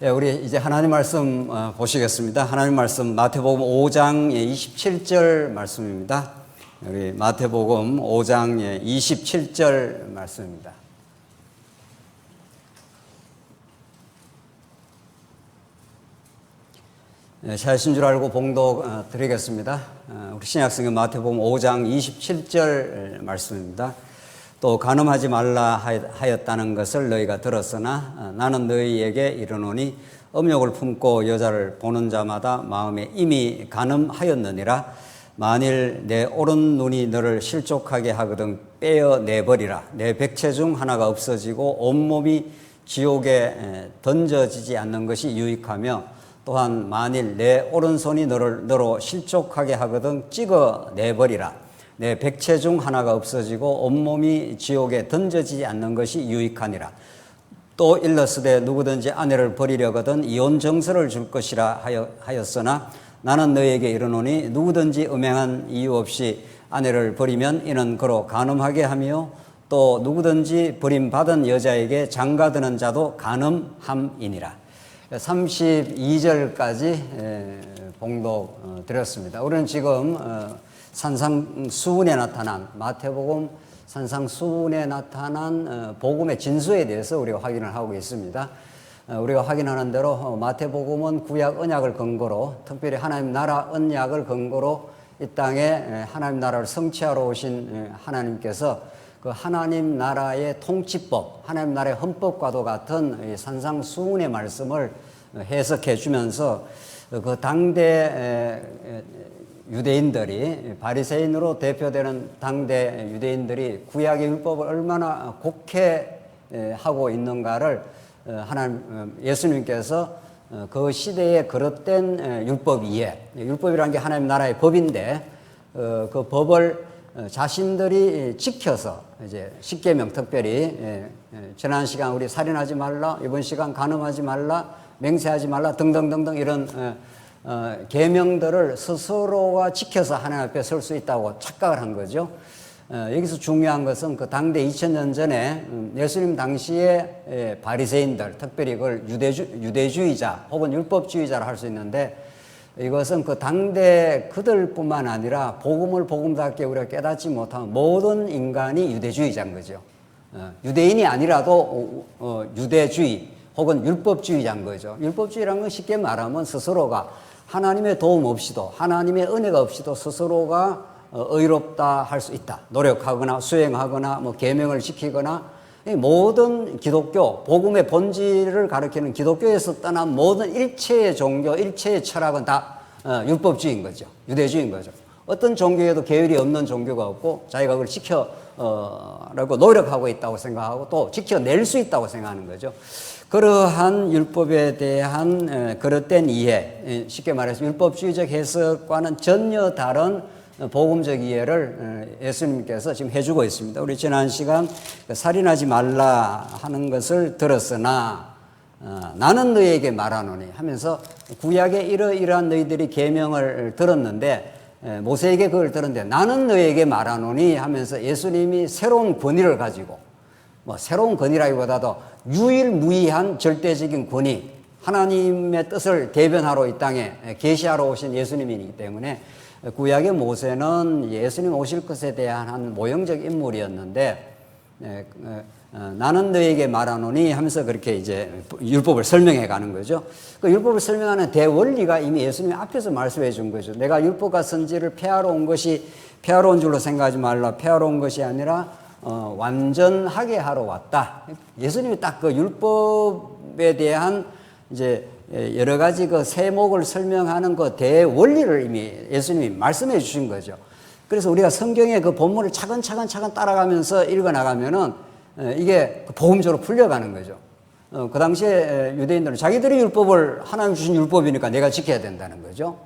예, 우리 이제 하나님 말씀 보시겠습니다. 하나님 말씀 마태복음 5장 27절 말씀입니다. 우리 마태복음 5장 27절 말씀입니다. 잘하신 줄 알고 봉독 드리겠습니다. 우리 신약성경 마태복음 5장 27절 말씀입니다. 또 간음하지 말라 하였다는 것을 너희가 들었으나 나는 너희에게 이르노니 음욕을 품고 여자를 보는 자마다 마음에 이미 간음하였느니라. 만일 내 오른 눈이 너를 실족하게 하거든 빼어내버리라. 내 백체 중 하나가 없어지고 온몸이 지옥에 던져지지 않는 것이 유익하며 또한 만일 내 오른손이 너로 실족하게 하거든 찍어내버리라. 내 백체 중 하나가 없어지고 온몸이 지옥에 던져지지 않는 것이 유익하니라. 또 일러스되 누구든지 아내를 버리려거든 이혼 정서를 줄 것이라 하였으나 나는 너희에게 이르노니 누구든지 음행한 이유 없이 아내를 버리면 이는 그로 간음하게 하며 또 누구든지 버림받은 여자에게 장가드는 자도 간음함이니라. 32절까지 봉독 드렸습니다. 우리는 지금 산상수훈에 나타난 마태복음 산상수훈에 나타난 복음의 진수에 대해서 우리가 확인을 하고 있습니다. 우리가 확인하는 대로 마태복음은 구약 언약을 근거로 특별히 하나님 나라 언약을 근거로 이 땅에 하나님 나라를 성취하러 오신 하나님께서 그 하나님 나라의 통치법, 하나님 나라의 헌법과도 같은 산상수훈의 말씀을 해석해 주면서 그 당대 유대인들이 바리새인으로 대표되는 당대 유대인들이 구약의 율법을 얼마나 곡해하고 있는가를 하나님 예수님께서 그 시대에 그릇된 율법 이해, 율법이라는 게 하나님 나라의 법인데 그 법을 자신들이 지켜서 이제 십계명 특별히 지난 시간 우리 살인하지 말라, 이번 시간 간음하지 말라, 맹세하지 말라 등등등등 이런 계명들을 스스로가 지켜서 하나님 앞에 설 수 있다고 착각을 한 거죠. 여기서 중요한 것은 그 당대 2000년 전에 예수님 당시에 바리새인들, 특별히 그걸 유대주의자 혹은 율법주의자라 할 수 있는데 이것은 그 당대 그들뿐만 아니라 복음을 복음답게 우리가 깨닫지 못한 모든 인간이 유대주의자인 거죠. 유대인이 아니라도 유대주의 혹은 율법주의자인 거죠. 율법주의라는 건 쉽게 말하면 스스로가 하나님의 도움 없이도 하나님의 은혜가 없이도 스스로가 의롭다 할 수 있다. 노력하거나 수행하거나 뭐 계명을 지키거나 모든 기독교, 복음의 본질을 가리키는 기독교에서 떠난 모든 일체의 종교, 일체의 철학은 다 율법주의인 거죠. 유대주의인 거죠. 어떤 종교에도 계율이 없는 종교가 없고 자기가 그걸 지켜라고 노력하고 있다고 생각하고 또 지켜낼 수 있다고 생각하는 거죠. 그러한 율법에 대한 그릇된 이해, 쉽게 말해서 율법주의적 해석과는 전혀 다른 복음적 이해를 예수님께서 지금 해주고 있습니다. 우리 지난 시간 살인하지 말라 하는 것을 들었으나 나는 너희에게 말하노니 하면서 구약에 이러이러한 너희들이 계명을 들었는데 모세에게 그걸 들었는데 나는 너희에게 말하노니 하면서 예수님이 새로운 권위를 가지고 뭐 새로운 권위라기보다도 유일무이한 절대적인 권위, 하나님의 뜻을 대변하러 이 땅에 계시하러 오신 예수님이기 때문에 구약의 모세는 예수님 오실 것에 대한 한 모형적 인물이었는데 나는 너에게 말하노니 하면서 그렇게 이제 율법을 설명해 가는 거죠. 그 율법을 설명하는 대원리가 이미 예수님이 앞에서 말씀해 준 거죠. 내가 율법과 선지를 폐하러 온 것이 폐하러 온 줄로 생각하지 말라. 폐하러 온 것이 아니라 완전하게 하러 왔다. 예수님이 딱 그 율법에 대한 이제 여러 가지 그 세목을 설명하는 그 대원리를 이미 예수님이 말씀해 주신 거죠. 그래서 우리가 성경의 그 본문을 차근차근 따라가면서 읽어 나가면은 이게 복음적으로 풀려가는 거죠. 그 당시에 유대인들은 자기들이 율법을 하나님 주신 율법이니까 내가 지켜야 된다는 거죠.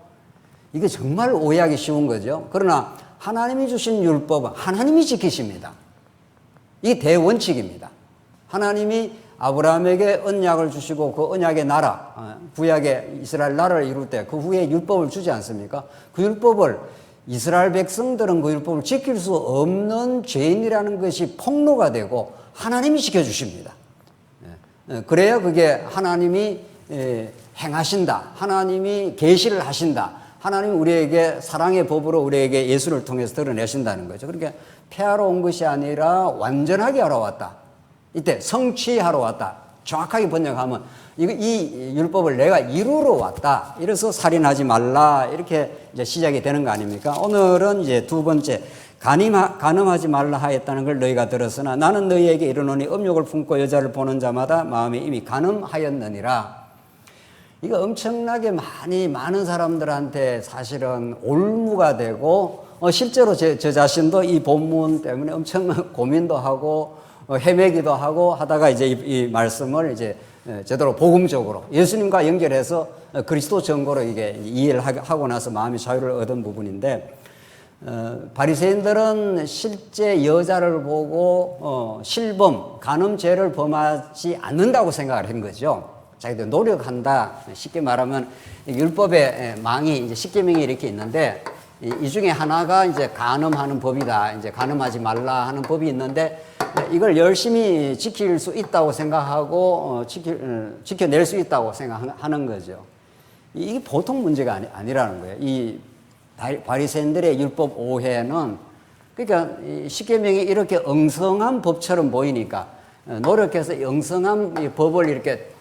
이게 정말 오해하기 쉬운 거죠. 그러나 하나님이 주신 율법은 하나님이 지키십니다. 이게 대원칙입니다. 하나님이 아브라함에게 언약을 주시고 그 언약의 나라, 구약의 이스라엘 나라를 이룰 때 그 후에 율법을 주지 않습니까? 그 율법을 이스라엘 백성들은 그 율법을 지킬 수 없는 죄인이라는 것이 폭로가 되고 하나님이 지켜주십니다. 그래야 그게 하나님이 행하신다. 하나님이 계시를 하신다. 하나님이 우리에게 사랑의 법으로 우리에게 예수를 통해서 드러내신다는 거죠. 그러니까 폐하러 온 것이 아니라 완전하게 하러 왔다. 이때 성취하러 왔다. 정확하게 번역하면 이 율법을 내가 이루러 왔다. 이래서 살인하지 말라. 이렇게 이제 시작이 되는 거 아닙니까? 오늘은 이제 두 번째, 간음하지 말라 하였다는 걸 너희가 들었으나 나는 너희에게 이르노니 음욕을 품고 여자를 보는 자마다 마음이 이미 간음하였느니라. 이거 엄청나게 많은 사람들한테 사실은 올무가 되고, 실제로 저 자신도 이 본문 때문에 엄청 고민도 하고, 헤매기도 하고 하다가 이제 이 말씀을 이제 제대로 복음적으로 예수님과 연결해서 그리스도 정보로 이게 이해를 하고 나서 마음의 자유를 얻은 부분인데, 바리새인들은 실제 여자를 보고 실범, 간음죄를 범하지 않는다고 생각을 한 거죠. 자기들 노력한다. 쉽게 말하면 율법의 망이 이제 십계명이 이렇게 있는데 이 중에 하나가 이제 간음하는 법이다. 이제 간음하지 말라 하는 법이 있는데 이걸 열심히 지킬 수 있다고 생각하고 지켜낼 수 있다고 생각하는 거죠. 이게 보통 문제가 아니라는 거예요. 이 바리새인들의 율법 오해는 그러니까 십계명이 이렇게 엉성한 법처럼 보이니까 노력해서 엉성한 법을 이렇게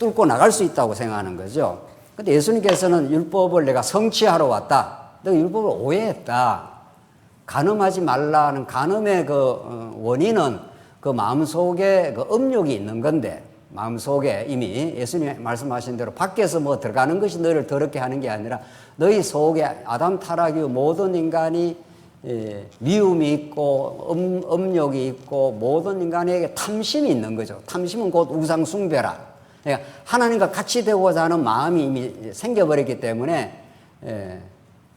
뚫고 나갈 수 있다고 생각하는 거죠. 근데 예수님께서는 율법을 내가 성취하러 왔다. 내가 율법을 오해했다. 간음하지 말라는 간음의 그 원인은 그 마음속에 그 음욕이 있는 건데, 마음속에 이미 예수님이 말씀하신 대로 밖에서 뭐 들어가는 것이 너희를 더럽게 하는 게 아니라 너희 속에 아담 타락 이후 모든 인간이 미움이 있고 음욕이 있고 모든 인간에게 탐심이 있는 거죠. 탐심은 곧 우상 숭배라. 그러니까 하나님과 같이 되고자 하는 마음이 이미 생겨버렸기 때문에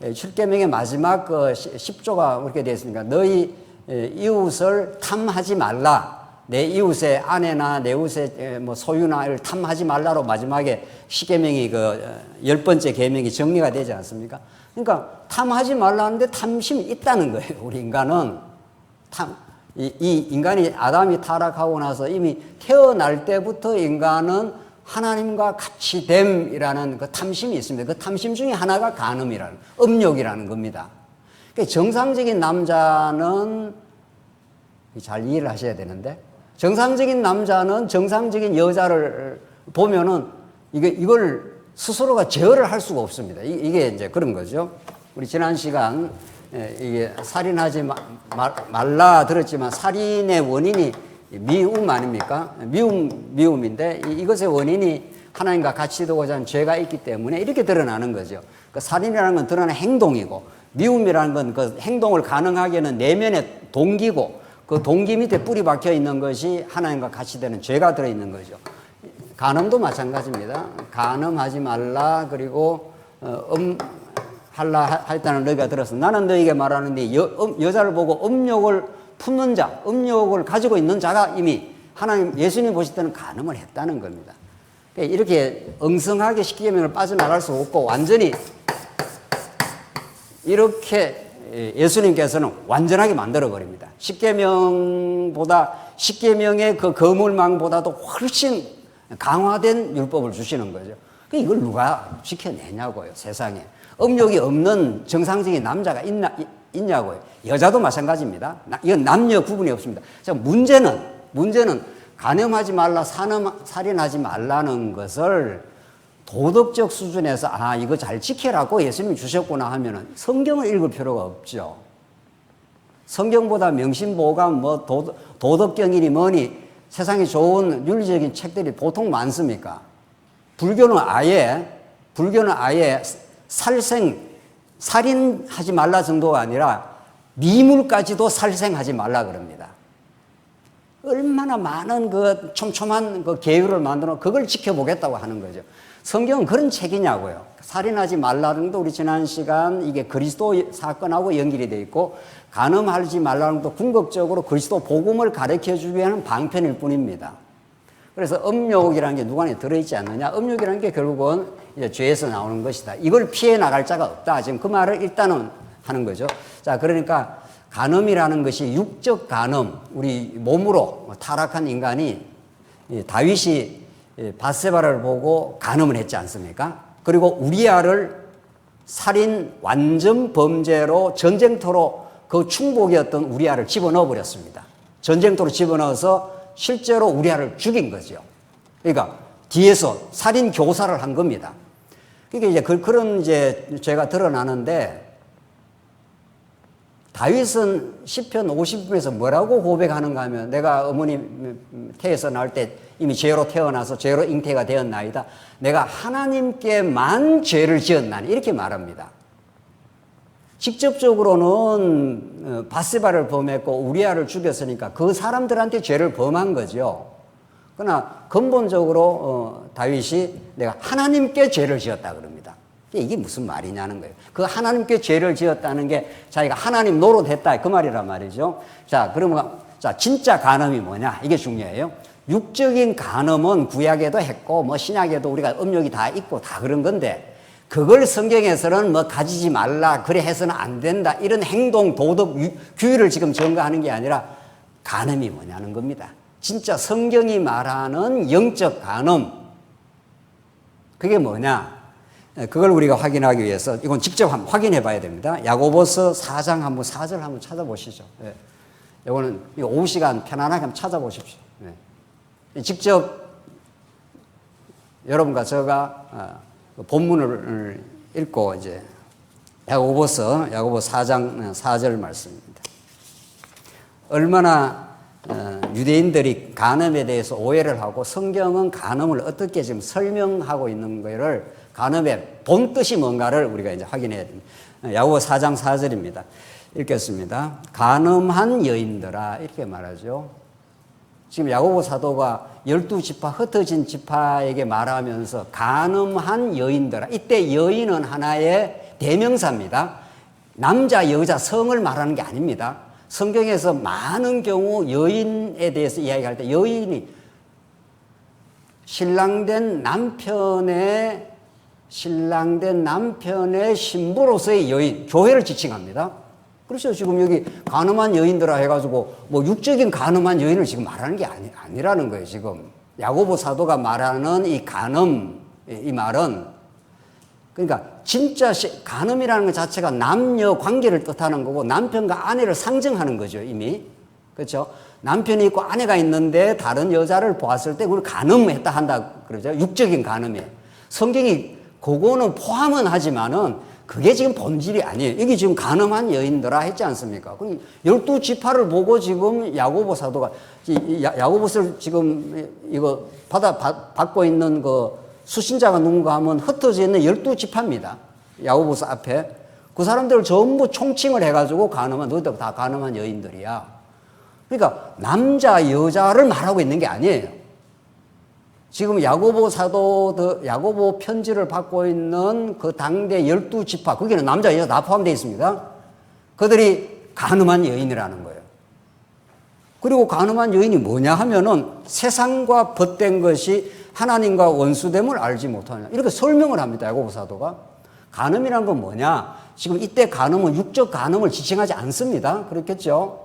율법의 마지막 그 10조가 그렇게 되어 있으니까 너희 이웃을 탐하지 말라. 내 이웃의 아내나 내 이웃의 뭐 소유나를 탐하지 말라로 마지막에 십계명이 그 10번째 계명이 정리가 되지 않습니까? 그러니까 탐하지 말라는데 탐심이 있다는 거예요. 우리 인간은 이 인간이 아담이 타락하고 나서 이미 태어날 때부터 인간은 하나님과 같이 됨이라는 그 탐심이 있습니다. 그 탐심 중에 하나가 간음이라는 음욕이라는 겁니다. 그러니까 정상적인 남자는 잘 이해를 하셔야 되는데, 정상적인 남자는 정상적인 여자를 보면은 이걸 스스로가 제어를 할 수가 없습니다. 이게 이제 그런 거죠. 우리 지난 시간 이게 살인하지 말라 들었지만 살인의 원인이 미움 아닙니까? 미움인데 이것의 원인이 하나님과 같이 두고자 하는 죄가 있기 때문에 이렇게 드러나는 거죠. 그 살인이라는 건 드러나는 행동이고 미움이라는 건 그 행동을 가능하게 하는 내면의 동기고 그 동기 밑에 뿌리 박혀 있는 것이 하나님과 같이 되는 죄가 들어있는 거죠. 간음도 마찬가지입니다. 간음하지 말라 그리고 할라 했다는 너희가 들었어. 나는 너희에게 말하는데 여자를 보고 음욕을 품는 자, 음욕을 가지고 있는 자가 이미 하나님 예수님 보실 때는 간음을 했다는 겁니다. 그러니까 이렇게 엉성하게 십계명을 빠져나갈 수 없고 완전히 이렇게 예수님께서는 완전하게 만들어 버립니다. 십계명의 그 거물망보다도 훨씬 강화된 율법을 주시는 거죠. 이걸 누가 지켜내냐고요, 세상에. 음욕이 없는 정상적인 남자가 있냐고요. 여자도 마찬가지입니다. 이건 남녀 구분이 없습니다. 자, 문제는 간음하지 말라, 살인하지 말라는 것을 도덕적 수준에서 이거 잘 지키라고 예수님이 주셨구나 하면은 성경을 읽을 필요가 없죠. 성경보다 명심보감, 뭐 도덕경이니 뭐니 세상에 좋은 윤리적인 책들이 보통 많습니까? 불교는 아예 살인하지 말라 정도가 아니라 미물까지도 살생하지 말라 그럽니다. 얼마나 많은 그 촘촘한 그 계율을 만들어 그걸 지켜보겠다고 하는 거죠. 성경은 그런 책이냐고요. 살인하지 말라는 것도 우리 지난 시간 이게 그리스도 사건하고 연결이 되어 있고 간음하지 말라는 것도 궁극적으로 그리스도 복음을 가르쳐 주기 위한 방편일 뿐입니다. 그래서 음욕이라는 게 누구 안에 들어있지 않느냐. 음욕이라는 게 결국은 이제 죄에서 나오는 것이다. 이걸 피해 나갈 자가 없다. 지금 그 말을 일단은 하는 거죠. 자, 그러니까 간음이라는 것이 육적 간음, 우리 몸으로 타락한 인간이 다윗이 밧세바를 보고 간음을 했지 않습니까? 그리고 우리아를 살인 완전 범죄로 전쟁터로 그 충복이었던 우리아를 집어넣어 버렸습니다. 전쟁터로 집어넣어서 실제로 우리아를 죽인 거죠. 그러니까 뒤에서 살인 교사를 한 겁니다. 그러니까 이제 그런 이제 죄가 드러나는데 다윗은 시편 50편에서 뭐라고 고백하는가 하면 내가 어머님 태에서 나올 때 이미 죄로 태어나서 죄로 잉태가 되었나이다. 내가 하나님께만 죄를 지었나니 이렇게 말합니다. 직접적으로는 밧세바를 범했고 우리아를 죽였으니까 그 사람들한테 죄를 범한 거죠. 그러나 근본적으로 다윗이 내가 하나님께 죄를 지었다 그럽니다. 이게 무슨 말이냐는 거예요. 그 하나님께 죄를 지었다는 게 자기가 하나님 노릇했다 그 말이란 말이죠. 자, 그러면 자 진짜 간음이 뭐냐 이게 중요해요. 육적인 간음은 구약에도 했고 뭐 신약에도 우리가 음력이 다 있고 다 그런 건데 그걸 성경에서는 뭐 가지지 말라 그래 해서는 안 된다 이런 행동 도덕 규율을 지금 전가하는 게 아니라 간음이 뭐냐는 겁니다. 진짜 성경이 말하는 영적 간음 그게 뭐냐 그걸 우리가 확인하기 위해서 이건 직접 한번 확인해 봐야 됩니다. 야고보서 4장 한번 4절 한번 찾아보시죠. 예. 이거는 오후 시간 편안하게 한번 찾아보십시오. 예. 직접 여러분과 제가 본문을 읽고 이제 야고보 4장 4절 말씀입니다. 얼마나 유대인들이 간음에 대해서 오해를 하고 성경은 간음을 어떻게 지금 설명하고 있는 거를 간음의 본 뜻이 뭔가를 우리가 이제 확인해야 됩니다. 야고보 4장 4절입니다. 읽겠습니다. 간음한 여인들아 이렇게 말하죠. 지금 야고보 사도가 12지파 흩어진 지파에게 말하면서 간음한 여인들아 이때 여인은 하나의 대명사입니다. 남자 여자 성을 말하는 게 아닙니다. 성경에서 많은 경우 여인에 대해서 이야기할 때 여인이 신랑된 남편의 신부로서의 여인, 교회를 지칭합니다. 그렇죠. 지금 여기 간음한 여인들아 해가지고 뭐 육적인 간음한 여인을 지금 말하는 게 아니라는 거예요. 지금 야고보 사도가 말하는 이 간음, 이 말은 그러니까 진짜 간음이라는 것 자체가 남녀 관계를 뜻하는 거고 남편과 아내를 상징하는 거죠. 이미. 그렇죠. 남편이 있고 아내가 있는데 다른 여자를 보았을 때 그걸 간음했다 한다 그러죠. 육적인 간음이에요. 성경이 그거는 포함은 하지만은 그게 지금 본질이 아니에요. 이게 지금 간음한 여인들아 했지 않습니까? 12지파를 보고 지금 야고보 사도가 야고보서를 지금 이거 받고 있는 그 수신자가 누군가 하면 흩어져 있는 12지파입니다. 야고보서 앞에. 그 사람들을 전부 총칭을 해가지고 간음한, 너희들 다 간음한 여인들이야. 그러니까 남자, 여자를 말하고 있는 게 아니에요. 지금 야고보 야고보 편지를 받고 있는 그 당대 12지파, 거기는 남자, 여자 다 포함되어 있습니다. 그들이 간음한 여인이라는 거예요. 그리고 간음한 여인이 뭐냐 하면은 세상과 벗된 것이 하나님과 원수됨을 알지 못하냐. 이렇게 설명을 합니다. 야고보 사도가. 간음이란 건 뭐냐? 지금 이때 간음은 육적 간음을 지칭하지 않습니다. 그렇겠죠?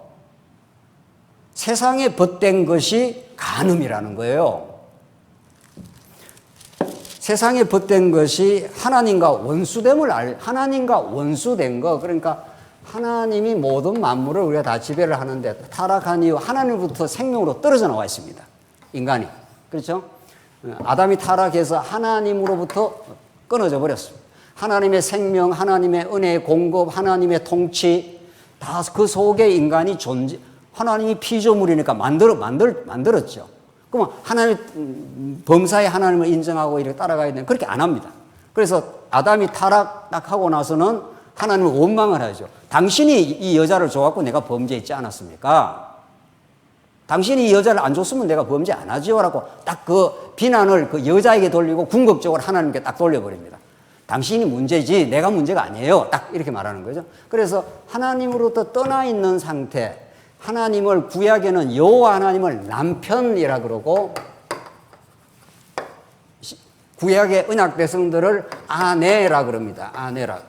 세상에 벗된 것이 간음이라는 거예요. 세상에 벗된 것이 하나님과 원수된 거. 그러니까 하나님이 모든 만물을 우리가 다 지배를 하는데 타락한 이후 하나님부터 생명으로 떨어져 나와 있습니다. 인간이. 그렇죠? 아담이 타락해서 하나님으로부터 끊어져 버렸습니다. 하나님의 생명, 하나님의 은혜의 공급, 하나님의 통치, 다 그 속에 인간이 하나님이 피조물이니까 만들었죠. 그러면 하나님, 범사에 하나님을 인정하고 이렇게 따라가야 되는 그렇게 안 합니다. 그래서 아담이 타락 딱 하고 나서는 하나님을 원망을 하죠. 당신이 이 여자를 줘갖고 내가 범죄했지 않았습니까? 당신이 이 여자를 안 줬으면 내가 범죄 안 하지요. 라고 딱 그 비난을 그 여자에게 돌리고 궁극적으로 하나님께 딱 돌려버립니다. 당신이 문제지 내가 문제가 아니에요. 딱 이렇게 말하는 거죠. 그래서 하나님으로부터 떠나 있는 상태, 하나님을 구약에는 여호와 하나님을 남편이라 그러고 구약의 언약 백성들을 아내라 그럽니다. 아내라.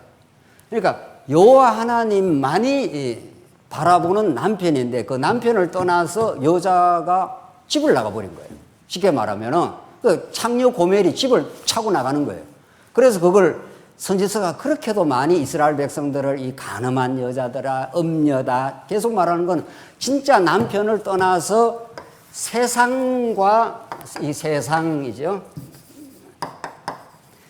그러니까 여호와 하나님만이 바라보는 남편인데 그 남편을 떠나서 여자가 집을 나가버린 거예요. 쉽게 말하면은 그 창녀 고멜이 집을 차고 나가는 거예요. 그래서 그걸 선지서가 그렇게도 많이 이스라엘 백성들을 이 간음한 여자들아, 음녀다 계속 말하는 건 진짜 남편을 떠나서 세상과 이 세상이죠.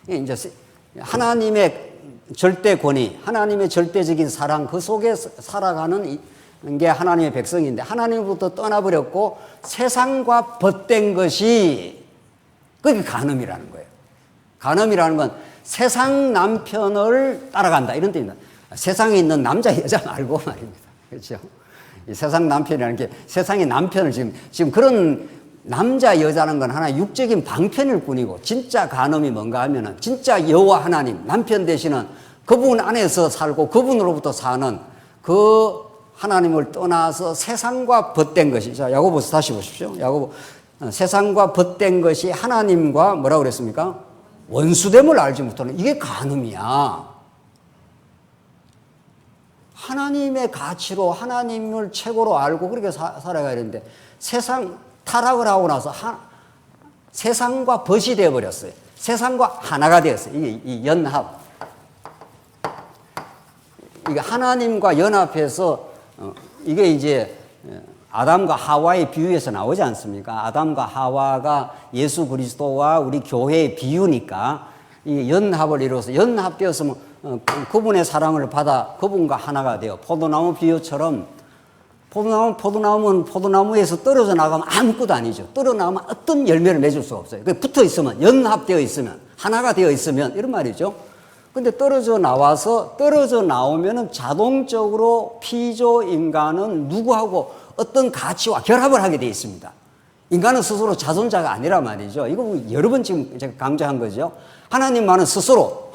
이제 하나님의 절대 권위, 하나님의 절대적인 사랑 그 속에 살아가는 게 하나님의 백성인데 하나님부터 떠나버렸고 세상과 벗된 것이 그게 간음이라는 거예요. 간음이라는 건 세상 남편을 따라간다 이런 뜻입니다. 세상에 있는 남자 여자 말고 말입니다. 그렇죠? 이 세상 남편이라는 게 세상의 남편을 지금 그런 남자 여자는 건 하나의 육적인 방편일 뿐이고 진짜 간음이 뭔가 하면은 진짜 여호와 하나님 남편 되시는 그분 안에서 살고 그분으로부터 사는 그 하나님을 떠나서 세상과 벗된 것이 자 야고보서 다시 보십시오. 야고보 세상과 벗된 것이 하나님과 뭐라고 그랬습니까? 원수됨을 알지 못하는 이게 간음이야. 하나님의 가치로 하나님을 최고로 알고 그렇게 살아가야 되는데 세상 타락을 하고 나서 세상과 벗이 되어버렸어요. 세상과 하나가 되었어요. 이게 이 연합. 이게 하나님과 연합해서 이게 이제 아담과 하와의 비유에서 나오지 않습니까? 아담과 하와가 예수 그리스도와 우리 교회의 비유니까 이 연합을 이루어서 연합되었으면 그분의 사랑을 받아 그분과 하나가 되어 포도나무 비유처럼 포도나무는 포도나무에서 떨어져 나가면 아무것도 아니죠. 떨어져 나가면 어떤 열매를 맺을 수가 없어요. 붙어 있으면 연합되어 있으면 하나가 되어 있으면 이런 말이죠. 근데 떨어져 나오면은 자동적으로 피조 인간은 누구하고 어떤 가치와 결합을 하게 되어 있습니다. 인간은 스스로 자존자가 아니란 말이죠. 이거 여러 번 지금 제가 강조한 거죠. 하나님은 스스로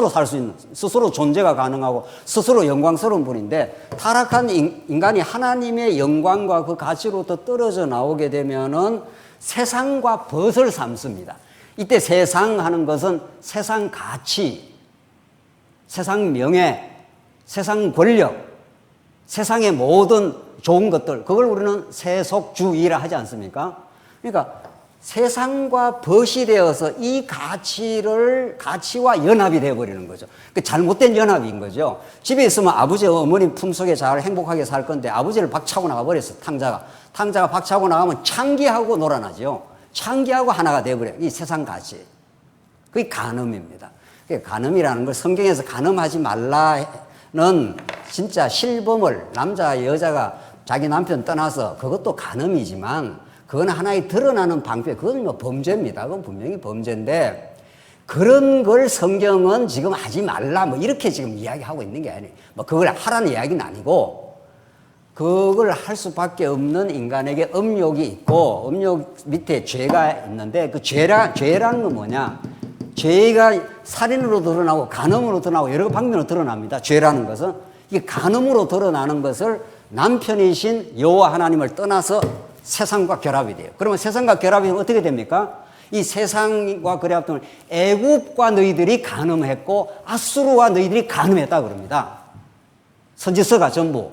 살 수 있는, 스스로 존재가 가능하고 스스로 영광스러운 분인데 타락한 인간이 하나님의 영광과 그 가치로부터 떨어져 나오게 되면은 세상과 벗을 삼습니다. 이때 세상 하는 것은 세상 가치, 세상 명예, 세상 권력, 세상의 모든 좋은 것들, 그걸 우리는 세속주의라 하지 않습니까? 그러니까 세상과 벗이 되어서 이 가치와 연합이 되어버리는 거죠. 그 잘못된 연합인 거죠. 집에 있으면 아버지, 어머니 품속에 잘 행복하게 살 건데 아버지를 박차고 나가버렸어, 탕자가 박차고 나가면 창기하고 놀아나죠. 창기하고 하나가 되어버려요. 이 세상 가치. 그게 간음입니다. 간음이라는 걸 성경에서 간음하지 말라는 진짜 실범을 남자 여자가 자기 남편 떠나서 그것도 간음이지만 그건 하나의 드러나는 방패, 그건 뭐 범죄입니다. 그건 분명히 범죄인데 그런 걸 성경은 지금 하지 말라 뭐 이렇게 지금 이야기하고 있는 게 아니에요. 뭐 그걸 하라는 이야기는 아니고 그걸 할 수밖에 없는 인간에게 음욕이 있고 음욕 밑에 죄가 있는데 그 죄라는 건 뭐냐? 죄가 살인으로 드러나고 간음으로 드러나고 여러 방면으로 드러납니다. 죄라는 것은 이게 간음으로 드러나는 것을 남편이신 여호와 하나님을 떠나서 세상과 결합이 돼요. 그러면 세상과 결합이 되면 어떻게 됩니까? 이 세상과 결합되면 애굽과 너희들이 간음했고 아수르와 너희들이 간음했다 그럽니다. 선지서가 전부.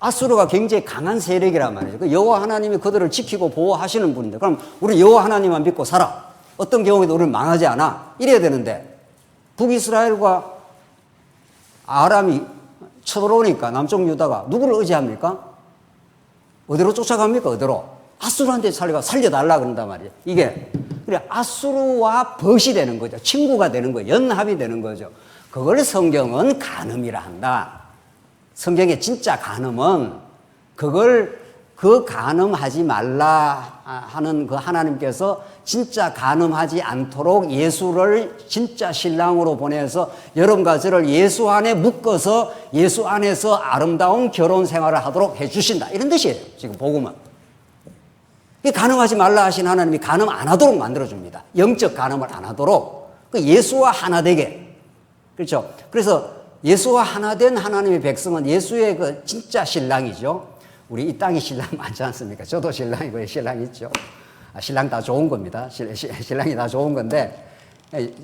아수르가 굉장히 강한 세력이란 말이죠. 그 여호와 하나님이 그들을 지키고 보호하시는 분인데 그럼 우리 여호와 하나님만 믿고 살아. 어떤 경우에도 우리는 망하지 않아. 이래야 되는데 북이스라엘과 아람이 쳐들어오니까 남쪽 유다가 누구를 의지합니까? 어디로 쫓아갑니까? 어디로? 아수르한테 살려달라 그런단 말이에요. 이게 그래 아수르와 벗이 되는 거죠. 친구가 되는 거예요. 연합이 되는 거죠. 그걸 성경은 간음이라 한다. 성경의 진짜 간음은 그 간음하지 말라 하는 그 하나님께서 진짜 간음하지 않도록 예수를 진짜 신랑으로 보내서 여러분과 저를 예수 안에 묶어서 예수 안에서 아름다운 결혼 생활을 하도록 해주신다. 이런 뜻이에요. 지금 복음은. 간음하지 말라 하신 하나님이 간음 안 하도록 만들어줍니다. 영적 간음을 안 하도록. 예수와 하나 되게. 그렇죠. 그래서 예수와 하나 된 하나님의 백성은 예수의 그 진짜 신랑이죠. 우리 이 땅에 신랑 많지 않습니까? 저도 신랑이고 신랑 있죠. 신랑 다 좋은 겁니다. 신랑이 다 좋은 건데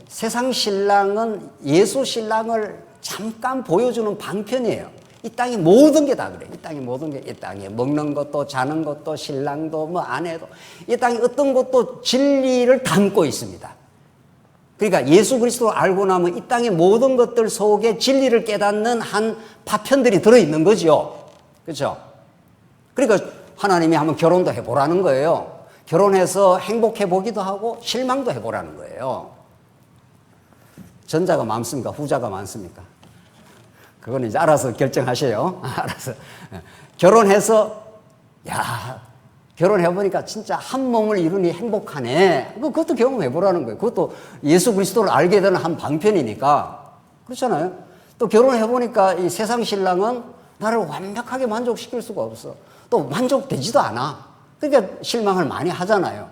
세상 신랑은 예수 신랑을 잠깐 보여주는 방편이에요. 이 땅의 모든 게 다 그래요. 이 땅의 모든 게, 이 땅에 먹는 것도 자는 것도 신랑도 뭐 아내도, 이 땅의 어떤 것도 진리를 담고 있습니다. 그러니까 예수 그리스도를 알고 나면 이 땅의 모든 것들 속에 진리를 깨닫는 한 파편들이 들어있는 거죠. 그렇죠? 그러니까 하나님이 한번 결혼도 해보라는 거예요. 결혼해서 행복해보기도 하고 실망도 해보라는 거예요. 전자가 많습니까? 후자가 많습니까? 그거는 이제 알아서 결정하세요. 알아서. 결혼해서, 야, 결혼해보니까 진짜 한 몸을 이루니 행복하네. 그것도 경험해보라는 거예요. 그것도 예수 그리스도를 알게 되는 한 방편이니까. 그렇잖아요. 또 결혼해보니까 이 세상 신랑은 나를 완벽하게 만족시킬 수가 없어. 또 만족되지도 않아. 그러니까 실망을 많이 하잖아요.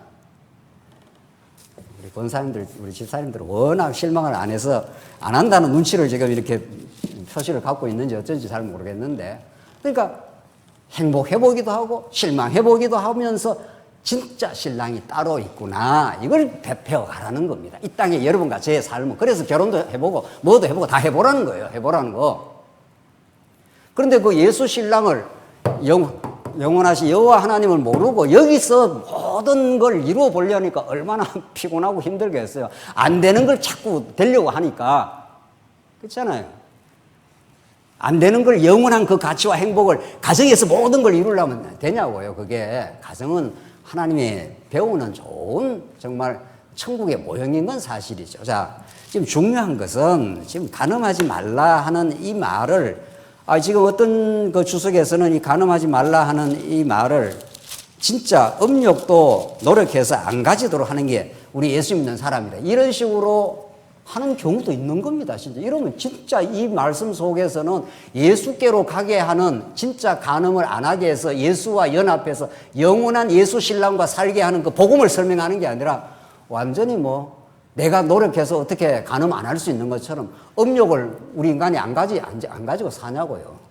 우리 권사님들, 우리 집사님들은 워낙 실망을 안 해서 안 한다는 눈치를 지금 이렇게 표시를 갖고 있는지 어쩐지 잘 모르겠는데, 그러니까 행복해보기도 하고 실망해보기도 하면서 진짜 신랑이 따로 있구나, 이걸 배워가라는 겁니다. 이 땅에 여러분과 제 삶은. 그래서 결혼도 해보고 뭐도 해보고 다 해보라는 거예요. 해보라는 거. 그런데 그 예수 신랑을 영원하신 여호와 하나님을 모르고 여기서 모든 걸 이루어 보려니까 얼마나 피곤하고 힘들겠어요. 안 되는 걸 자꾸 되려고 하니까. 그렇잖아요. 안 되는 걸, 영원한 그 가치와 행복을 가정에서 모든 걸 이루려면 되냐고요. 그게 가정은 하나님이 배우는 좋은 정말 천국의 모형인 건 사실이죠. 자, 지금 중요한 것은 지금 간음하지 말라 하는 이 말을, 지금 어떤 그 주석에서는 이 간음하지 말라 하는 이 말을 진짜 음욕도 노력해서 안 가지도록 하는 게 우리 예수 믿는 사람이다, 이런 식으로 하는 경우도 있는 겁니다. 진짜 이러면 진짜 이 말씀 속에서는 예수께로 가게 하는, 진짜 간음을 안 하게 해서 예수와 연합해서 영원한 예수 신랑과 살게 하는 그 복음을 설명하는 게 아니라 완전히 뭐 내가 노력해서 어떻게 간음 안 할 수 있는 것처럼 음욕을 우리 인간이 안 가지고 사냐고요.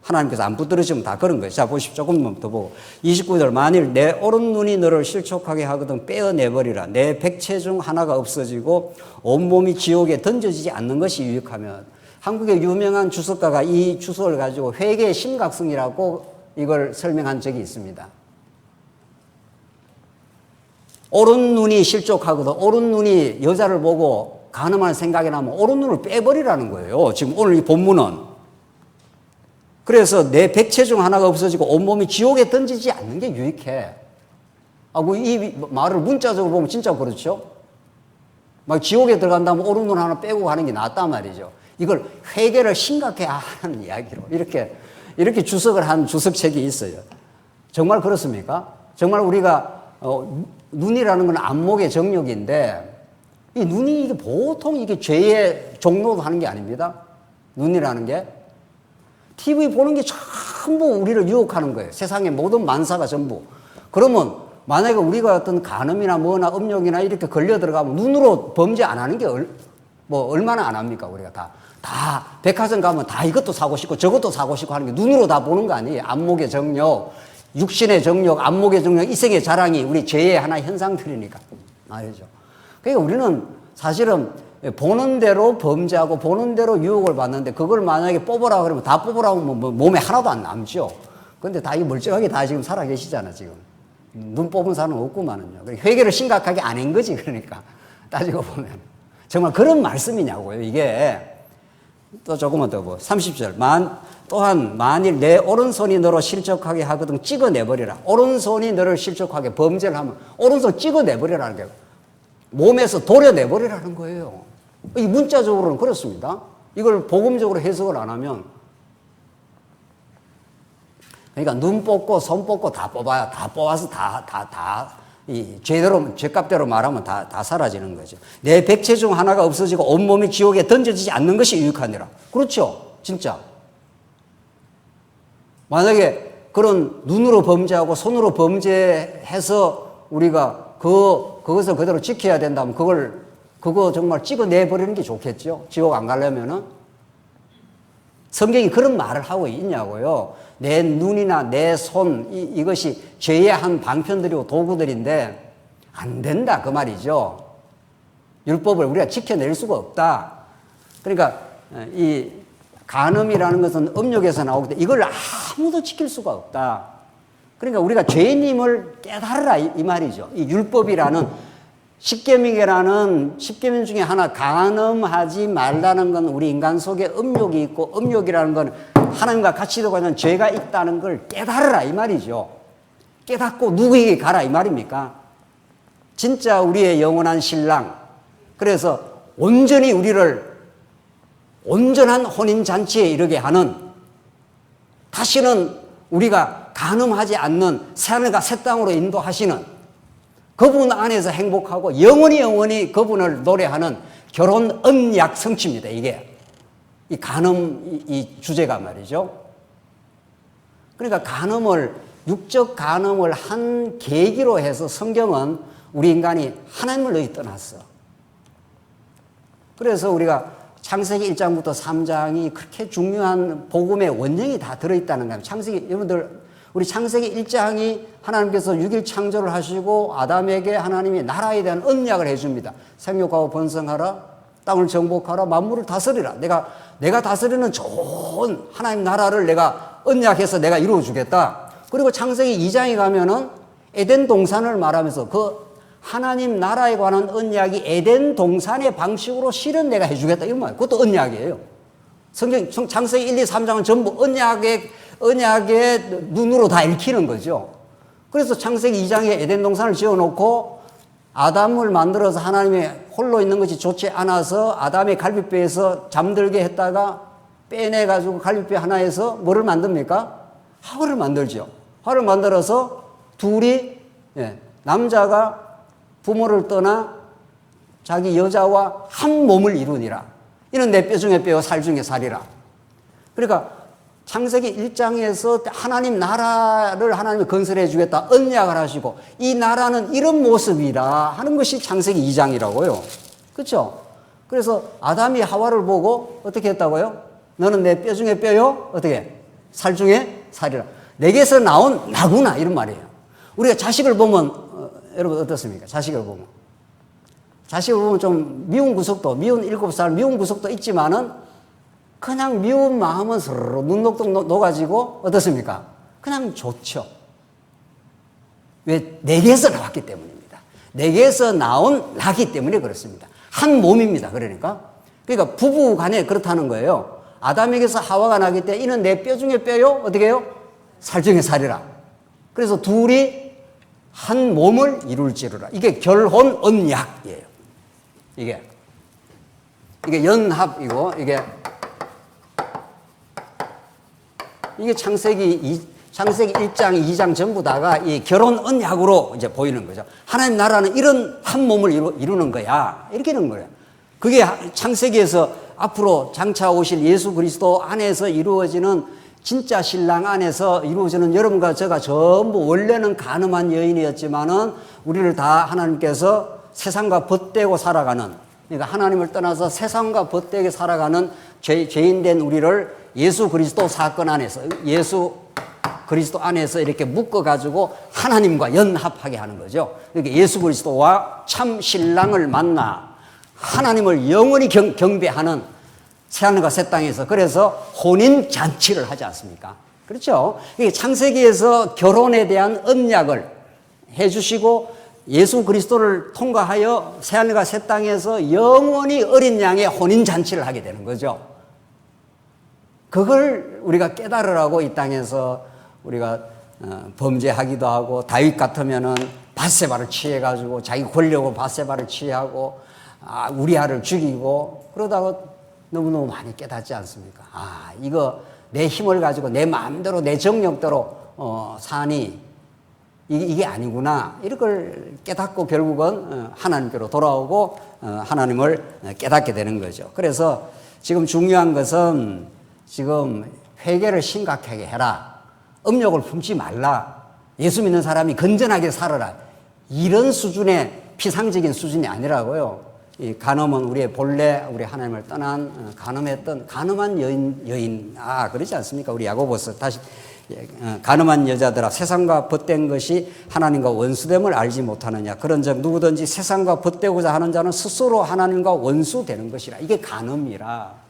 하나님께서 안 붙들으시면 다 그런 거예요. 자, 보십시오. 조금만 더 보고. 29절. 만일 내 오른눈이 너를 실족하게 하거든 빼어내버리라. 내 백체 중 하나가 없어지고 온몸이 지옥에 던져지지 않는 것이 유익하면. 한국의 유명한 주석가가 이 주석을 가지고 회개의 심각성이라고 이걸 설명한 적이 있습니다. 오른눈이 실족하거든. 오른눈이 여자를 보고 간음할 생각이 나면 오른눈을 빼버리라는 거예요. 지금 오늘 이 본문은. 그래서 내 백체 중 하나가 없어지고 온몸이 지옥에 던지지 않는 게 유익해. 이 말을 문자적으로 보면 진짜 그렇죠? 막 지옥에 들어간다면 오른눈 하나 빼고 가는 게 낫단 말이죠. 이걸 회개를 심각해 하는 이야기로 이렇게 주석을 한 주석책이 있어요. 정말 그렇습니까? 정말 우리가 눈이라는 건 안목의 정욕인데, 이 눈이 이게 보통 이게 죄의 종로도 하는 게 아닙니다. 눈이라는 게. TV 보는 게 전부 우리를 유혹하는 거예요. 세상의 모든 만사가 전부. 그러면 만약에 우리가 어떤 간음이나 뭐나 음욕이나 이렇게 걸려 들어가면 눈으로 범죄 안 하는 게 얼마나 안 합니까? 우리가 다 백화점 가면 다 이것도 사고 싶고 저것도 사고 싶고 하는 게 눈으로 다 보는 거 아니에요. 안목의 정욕, 육신의 정욕, 안목의 정욕, 이생의 자랑이 우리 죄의 하나의 현상들이니까 말이죠. 그러니까 우리는 사실은 보는 대로 범죄하고 보는 대로 유혹을 받는데, 그걸 만약에 뽑으라 그러면 다 뽑으라고 하면 몸에 하나도 안 남죠. 근데 다 이 멀쩡하게 다 지금 살아 계시잖아, 지금. 눈 뽑은 사람은 없구만은요. 회개를 심각하게 안 한 거지, 그러니까. 따지고 보면. 정말 그런 말씀이냐고요, 이게. 또 조금만 더 보고. 30절. 또한 만일 내 오른손이 너로 실족하게 하거든 찍어내버리라. 오른손이 너를 실족하게 범죄를 하면 오른손 찍어내버리라는 거예요. 몸에서 도려내버리라는 거예요. 이 문자적으로는 그렇습니다. 이걸 복음적으로 해석을 안 하면, 그러니까 눈 뽑고 손 뽑고 다 뽑아야, 다 뽑아서 이 죄값대로 말하면 다 사라지는 거죠. 내 백체 중 하나가 없어지고 온몸이 지옥에 던져지지 않는 것이 유익하니라. 그렇죠. 진짜. 만약에 그런 눈으로 범죄하고 손으로 범죄해서 우리가 그것을 그대로 지켜야 된다면 그거 정말 찍어내버리는 게 좋겠죠. 지옥 안 가려면은. 성경이 그런 말을 하고 있냐고요. 내 눈이나 내 손, 이것이 죄의 한 방편들이고 도구들인데 안 된다, 그 말이죠. 율법을 우리가 지켜낼 수가 없다. 그러니까 간음이라는 것은 음욕에서 나오기 때문에 이걸 아무도 지킬 수가 없다. 그러니까 우리가 죄님을 깨달으라 이 말이죠. 이 율법이라는 십계명이라는 십계명 중에 하나, 간음하지 말라는 건 우리 인간 속에 음욕이 있고, 음욕이라는 건 하나님과 같이 들어가는 죄가 있다는 걸 깨달으라 이 말이죠. 깨닫고 누구에게 가라 이 말입니까? 진짜 우리의 영원한 신랑, 그래서 온전히 우리를 온전한 혼인잔치에 이르게 하는, 다시는 우리가 간음하지 않는 새하늘과 새 땅으로 인도하시는 그분 안에서 행복하고 영원히 그분을 노래하는 결혼 언약 성취입니다. 이게 이 간음 이 주제가 말이죠. 그러니까 간음을, 육적 간음을 한 계기로 해서 성경은 우리 인간이 하나님을 너희 떠났어. 그래서 우리가 창세기 1장부터 3장이 그렇게 중요한 복음의 원령이 다 들어있다는 거예요. 창세기, 여러분들 우리 창세기 1장이 하나님께서 6일 창조를 하시고 아담에게 하나님이 나라에 대한 언약을 해줍니다. 생육하고 번성하라, 땅을 정복하라, 만물을 다스리라. 내가 다스리는 좋은 하나님 나라를 내가 언약해서 내가 이루어주겠다. 그리고 창세기 2장에 가면은 에덴 동산을 말하면서 그 하나님 나라에 관한 언약이 에덴 동산의 방식으로 실은 내가 해주겠다. 이런 말. 그것도 언약이에요. 성경, 창세기 1, 2, 3장은 전부 언약의 눈으로 다 읽히는 거죠. 그래서 창세기 2장에 에덴 동산을 지어놓고 아담을 만들어서 하나님이 홀로 있는 것이 좋지 않아서 아담의 갈비뼈에서 잠들게 했다가 빼내가지고 갈비뼈 하나에서 뭐를 만듭니까? 화를 만들죠. 화를 만들어서 둘이, 남자가 부모를 떠나 자기 여자와 한 몸을 이루니라. 이는 내 뼈 중에 뼈요 살 중에 살이라. 그러니까 창세기 1장에서 하나님 나라를 하나님이 건설해 주겠다 언약을 하시고 이 나라는 이런 모습이라 하는 것이 창세기 2장이라고요. 그렇죠? 그래서 아담이 하와를 보고 어떻게 했다고요? 너는 내 뼈 중에 뼈요? 어떻게? 살 중에 살이라. 내게서 나온 나구나 이런 말이에요. 우리가 자식을 보면 여러분 어떻습니까? 자식을 보면 좀 미운 구석도, 미운 7살 미운 구석도 있지만은 그냥 미운 마음은 서로 눈녹독 녹아지고 어떻습니까? 그냥 좋죠. 왜? 내게서 나왔기 때문입니다. 내게서 나온 나기 때문에 그렇습니다. 한 몸입니다. 그러니까 부부 간에 그렇다는 거예요. 아담에게서 하와가 나기 때문에 이는 내 뼈 중에 뼈요? 어떻게 해요? 살 중에 살이라. 그래서 둘이 한 몸을 이룰지로라. 이게 결혼 언약이에요. 이게 연합이고 이게 창세기 1장, 2장 전부 다가 이 결혼 언약으로 이제 보이는 거죠. 하나님 나라는 이런 한 몸을 이루는 거야. 이렇게 되는 거예요. 그게 창세기에서 앞으로 장차 오실 예수 그리스도 안에서 이루어지는 진짜 신랑 안에서 이루어지는 여러분과 제가 전부 원래는 간음한 여인이었지만은 우리를 다 하나님께서 세상과 벗대고 살아가는, 그러니까 하나님을 떠나서 세상과 벗대게 살아가는 죄인된 우리를 예수 그리스도 사건 안에서, 예수 그리스도 안에서 이렇게 묶어가지고 하나님과 연합하게 하는 거죠. 그러니까 예수 그리스도와 참 신랑을 만나 하나님을 영원히 경배하는 새하늘과 새 땅에서, 그래서 혼인 잔치를 하지 않습니까? 그렇죠? 창세기에서 결혼에 대한 언약을 해주시고 예수 그리스도를 통과하여 새하늘과 새 땅에서 영원히 어린 양의 혼인 잔치를 하게 되는 거죠. 그걸 우리가 깨달으라고 이 땅에서 우리가 범죄하기도 하고, 다윗 같으면은 밧세바를 취해가지고 자기 권력으로 밧세바를 취하고 우리아를 죽이고, 그러다가 너무너무 많이 깨닫지 않습니까? 이거 내 힘을 가지고 내 마음대로 내 정력대로 사니 이게 아니구나. 이런 걸 깨닫고 결국은 하나님께로 돌아오고 하나님을 깨닫게 되는 거죠. 그래서 지금 중요한 것은 지금 회개를 심각하게 해라. 음욕을 품지 말라. 예수 믿는 사람이 건전하게 살아라. 이런 수준의 피상적인 수준이 아니라고요. 이 간음은 우리의 본래 우리 하나님을 떠난 간음했던 간음한 여인 그러지 않습니까? 우리 야고보서 다시 간음한 여자들아 세상과 벗된 것이 하나님과 원수됨을 알지 못하느냐. 그런즉 누구든지 세상과 벗되고자 하는 자는 스스로 하나님과 원수되는 것이라. 이게 간음이라.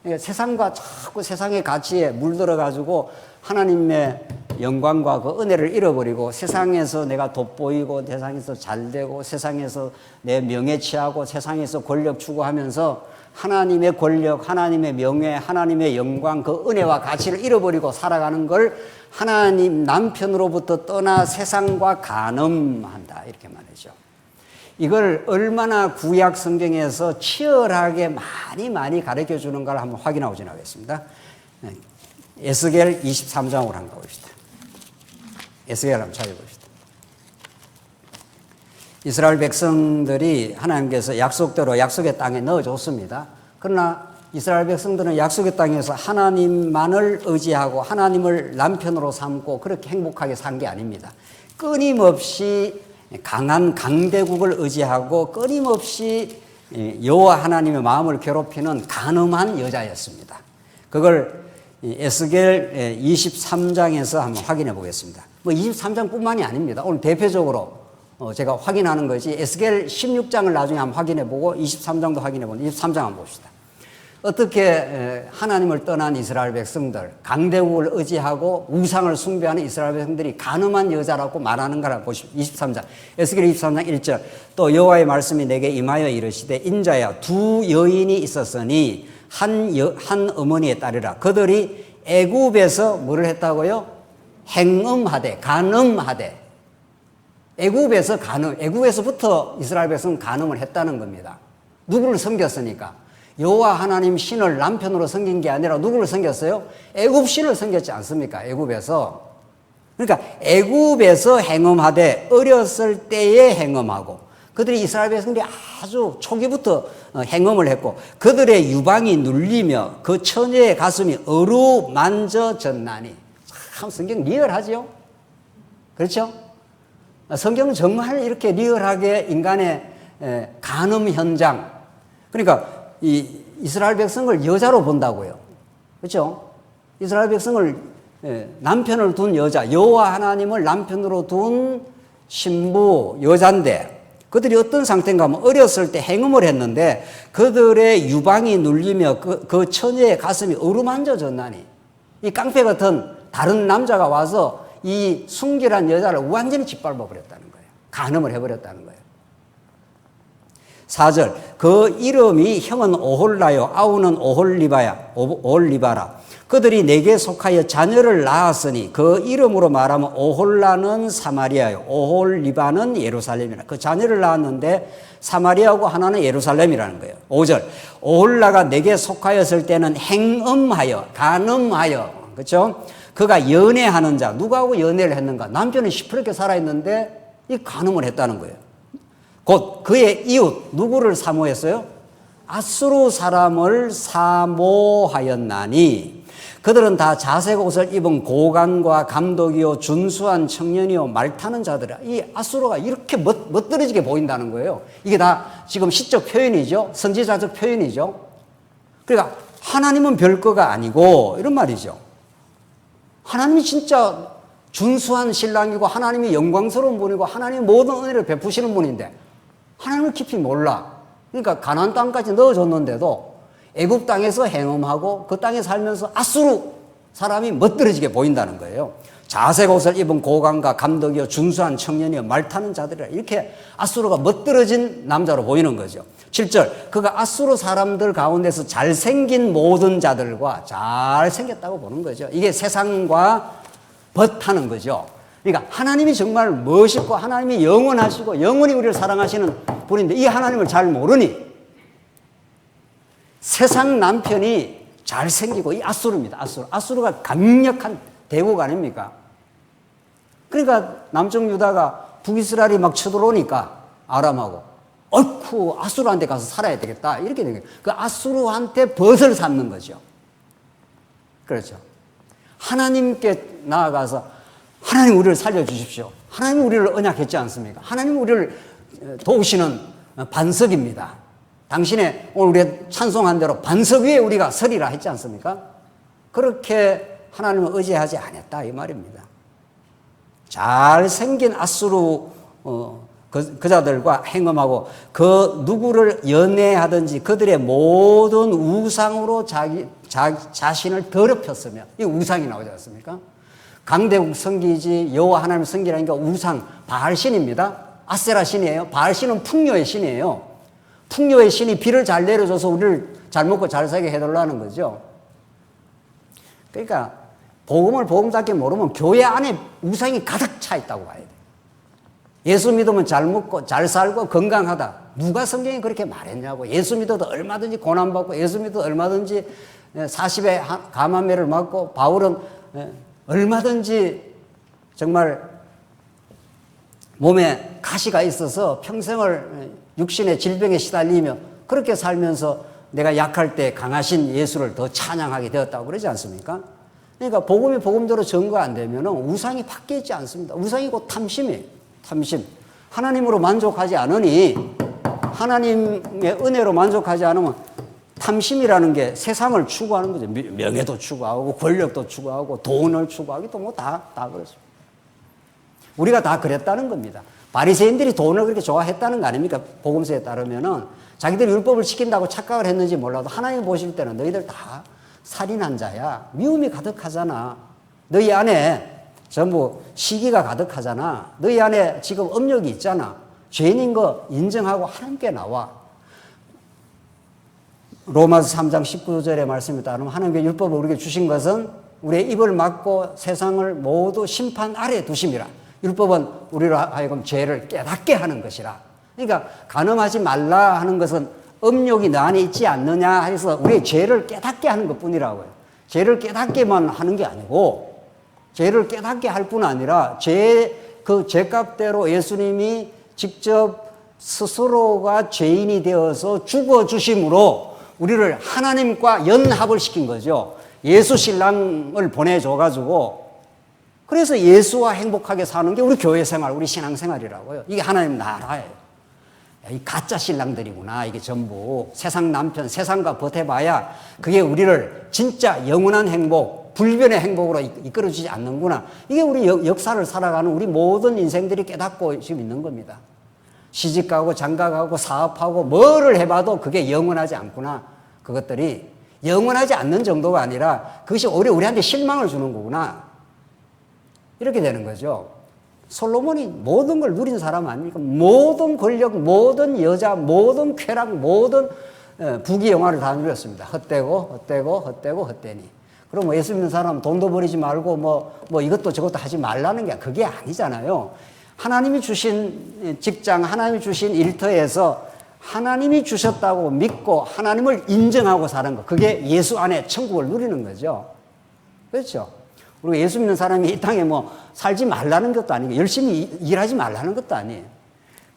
그러니까 세상과 자꾸 세상의 가치에 물들어가지고 하나님의 영광과 그 은혜를 잃어버리고 세상에서 내가 돋보이고 세상에서 잘되고 세상에서 내 명예 취하고 세상에서 권력 추구하면서 하나님의 권력, 하나님의 명예, 하나님의 영광, 그 은혜와 가치를 잃어버리고 살아가는 걸 하나님 남편으로부터 떠나 세상과 간음한다 이렇게 말이죠. 이걸 얼마나 구약 성경에서 치열하게 많이 가르쳐 주는 걸 한번 확인하고 지나가겠습니다. 에스겔 23장으로 한번 가봅시다. 에스겔 한번 찾아봅시다. 이스라엘 백성들이 하나님께서 약속대로 약속의 땅에 넣어줬습니다. 그러나 이스라엘 백성들은 약속의 땅에서 하나님만을 의지하고 하나님을 남편으로 삼고 그렇게 행복하게 산 게 아닙니다. 끊임없이 강한 강대국을 의지하고 끊임없이 여호와 하나님의 마음을 괴롭히는 간음한 여자였습니다. 그걸 에스겔 23장에서 한번 확인해 보겠습니다. 뭐 23장뿐만이 아닙니다. 오늘 대표적으로 제가 확인하는 것이 에스겔 16장을 나중에 한번 확인해 보고 23장도 확인해 보고 23장 한번 봅시다. 어떻게 하나님을 떠난 이스라엘 백성들, 강대국을 의지하고 우상을 숭배하는 이스라엘 백성들이 간음한 여자라고 말하는가를 보십시오. 23장 에스겔 23장 1절 또 여호와의 말씀이 내게 임하여 이르시되 인자야 두 여인이 있었으니 한 어머니의 딸이라 그들이 애굽에서 뭐를 했다고요? 행음하되 간음하되 애굽에서부터 이스라엘 백성은 간음을 했다는 겁니다. 누구를 섬겼으니까? 여호와 하나님 신을 남편으로 섬긴 게 아니라 누구를 섬겼어요? 애굽 신을 섬겼지 않습니까? 애굽에서. 그러니까 애굽에서 행음하되 어렸을 때에 행음하고 그들이 이스라엘 백성들이 아주 초기부터 행음을 했고 그들의 유방이 눌리며 그 처녀의 가슴이 어루만져졌나니 참 성경 리얼하죠? 그렇죠? 성경은 정말 이렇게 리얼하게 인간의 간음 현장 그러니까 이 이스라엘 백성을 여자로 본다고요. 그렇죠? 이스라엘 백성을 남편을 둔 여자, 여호와 하나님을 남편으로 둔 신부 여자인데 그들이 어떤 상태인가 하면 어렸을 때 행음을 했는데 그들의 유방이 눌리며 그 처녀의 가슴이 어루만져졌나니 이 깡패 같은 다른 남자가 와서 이 순결한 여자를 완전히 짓밟아 버렸다는 거예요. 간음을 해버렸다는 거예요. 4절 그 이름이 형은 오홀라요 아우는 오홀리바라 그들이 내게 속하여 자녀를 낳았으니 그 이름으로 말하면 오홀라는 사마리아요 오홀리바는 예루살렘이라 그 자녀를 낳았는데 사마리아하고 하나는 예루살렘이라는 거예요. 5절 오홀라가 내게 속하였을 때는 행음하여 간음하여 그렇죠? 그가 연애하는 자 누구하고 연애를 했는가? 남편은 시퍼렇게 살아있는데 이 간음을 했다는 거예요. 곧 그의 이웃 누구를 사모했어요? 아수르 사람을 사모하였나니 그들은 다 자색 옷을 입은 고관과 감독이요 준수한 청년이요 말타는 자들이라. 이 아수르가 이렇게 멋들어지게 보인다는 거예요. 이게 다 지금 시적 표현이죠. 선지자적 표현이죠. 그러니까 하나님은 별거가 아니고 이런 말이죠. 하나님이 진짜 준수한 신랑이고 하나님이 영광스러운 분이고 하나님이 모든 은혜를 베푸시는 분인데 하나님을 깊이 몰라. 그러니까 가나안 땅까지 넣어줬는데도 애굽 땅에서 행음하고 그 땅에 살면서 아수르 사람이 멋들어지게 보인다는 거예요. 자색 옷을 입은 고관과 감독이요 준수한 청년이요 말타는 자들이라 이렇게 아수르가 멋들어진 남자로 보이는 거죠. 7절 그가 아수르 사람들 가운데서 잘생긴 모든 자들과 잘생겼다고 보는 거죠. 이게 세상과 벗하는 거죠. 그러니까 하나님이 정말 멋있고 하나님이 영원하시고 영원히 우리를 사랑하시는 분인데 이 하나님을 잘 모르니 세상 남편이 잘생기고 이 아수르입니다. 아수르가 강력한 대국 아닙니까? 그러니까 남쪽 유다가 북이스라엘이 막 쳐들어오니까 아람하고 어이쿠 아수르한테 가서 살아야 되겠다 이렇게 된 거예요. 그 아수르한테 벗을 삼는 거죠. 그렇죠. 하나님께 나아가서 하나님 우리를 살려주십시오. 하나님 우리를 언약했지 않습니까? 하나님 우리를 도우시는 반석입니다. 당신의 오늘 우리 찬송한 대로 반석 위에 우리가 서리라 했지 않습니까? 그렇게 하나님을 의지하지 않았다 이 말입니다. 잘생긴 아수르 그자들과 행음하고 그 누구를 연애하든지 그들의 모든 우상으로 자신을 더럽혔으며, 이 우상이 나오지 않습니까? 강대국 성기지 여호와 하나님 성기라는 게 우상, 바알신입니다. 아세라 신이에요. 바알신은 풍요의 신이에요. 풍요의 신이 비를 잘 내려줘서 우리를 잘 먹고 잘 살게 해달라는 거죠. 그러니까 복음을 복음답게 모르면 교회 안에 우상이 가득 차 있다고 봐야 돼요. 예수 믿으면 잘 먹고 잘 살고 건강하다. 누가 성경에 그렇게 말했냐고. 예수 믿어도 얼마든지 고난받고 예수 믿어도 얼마든지 40에 가만매를 맞고 바울은 얼마든지 정말 몸에 가시가 있어서 평생을 육신의 질병에 시달리며 그렇게 살면서 내가 약할 때 강하신 예수를 더 찬양하게 되었다고 그러지 않습니까? 그러니까 복음이 복음대로 전거 안 되면 우상이 밖에 있지 않습니다. 우상이 곧 탐심이에요. 탐심. 하나님으로 만족하지 않으니 하나님의 은혜로 만족하지 않으면 탐심이라는 게 세상을 추구하는 거죠. 명예도 추구하고 권력도 추구하고 돈을 추구하기 또 뭐 다 그렇습니다. 우리가 다 그랬다는 겁니다. 바리새인들이 돈을 그렇게 좋아했다는 거 아닙니까? 복음서에 따르면은 자기들이 율법을 지킨다고 착각을 했는지 몰라도 하나님 보실 때는 너희들 다 살인한 자야. 미움이 가득하잖아. 너희 안에 전부 시기가 가득하잖아. 너희 안에 지금 업력이 있잖아. 죄인인 거 인정하고 하나님께 나와. 로마서 3장 19절의 말씀에 따르면 하나님께 율법을 우리에게 주신 것은 우리의 입을 막고 세상을 모두 심판 아래에 두심이라. 율법은 우리로 하여금 죄를 깨닫게 하는 것이라. 그러니까 간음하지 말라 하는 것은 음욕이 너 안에 있지 않느냐 해서 우리의 죄를 깨닫게 하는 것뿐이라고요. 죄를 깨닫게만 하는 게 아니고 죄를 깨닫게 할 뿐 아니라 그 죄값대로 예수님이 직접 스스로가 죄인이 되어서 죽어주심으로 우리를 하나님과 연합을 시킨 거죠. 예수 신랑을 보내줘가지고 그래서 예수와 행복하게 사는 게 우리 교회 생활, 우리 신앙 생활이라고요. 이게 하나님 나라예요. 이 가짜 신랑들이구나. 이게 전부 세상 남편, 세상과 버텨봐야 그게 우리를 진짜 영원한 행복, 불변의 행복으로 이끌어주지 않는구나. 이게 우리 역사를 살아가는 우리 모든 인생들이 깨닫고 지금 있는 겁니다. 시집가고 장가가고 사업하고 뭐를 해봐도 그게 영원하지 않구나. 그것들이 영원하지 않는 정도가 아니라 그것이 오히려 우리한테 실망을 주는 거구나. 이렇게 되는 거죠. 솔로몬이 모든 걸 누린 사람 아닙니까? 모든 권력, 모든 여자, 모든 쾌락, 모든 부귀영화를 다 누렸습니다. 헛되니. 그럼 뭐 예수 믿는 사람 돈도 버리지 말고 뭐 이것도 저것도 하지 말라는 게 그게 아니잖아요. 하나님이 주신 직장, 하나님이 주신 일터에서 하나님이 주셨다고 믿고 하나님을 인정하고 사는 거. 그게 예수 안에 천국을 누리는 거죠. 그렇죠? 그리고 예수 믿는 사람이 이 땅에 뭐 살지 말라는 것도 아니고 열심히 일하지 말라는 것도 아니에요.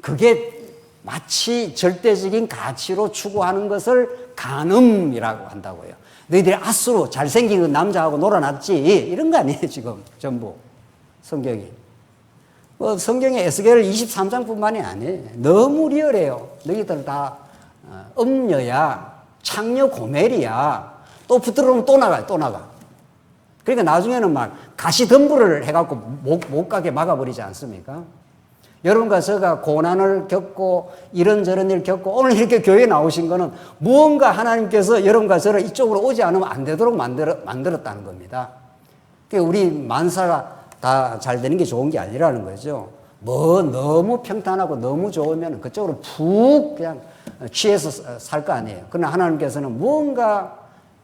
그게 마치 절대적인 가치로 추구하는 것을 간음이라고 한다고요. 너희들이 아수로 잘생긴 남자하고 놀아놨지 이런 거 아니에요 지금 전부 성경이. 성경의 에스겔 23장뿐만이 아니에요. 너무 리얼해요. 너희들 다 음녀야, 창녀 고멜이야. 또 붙들어오면 또 나가요, 또 나가. 그러니까 나중에는 막 가시덤불을 해갖고 못 가게 막아버리지 않습니까? 여러분과 제가 고난을 겪고 이런저런 일 겪고 오늘 이렇게 교회에 나오신 거는 무언가 하나님께서 여러분과 저를 이쪽으로 오지 않으면 안 되도록 만들었다는 겁니다. 그러니까 우리 만사가 다 잘 되는 게 좋은 게 아니라는 거죠. 뭐 너무 평탄하고 너무 좋으면 그쪽으로 푹 그냥 취해서 살 거 아니에요. 그러나 하나님께서는 무언가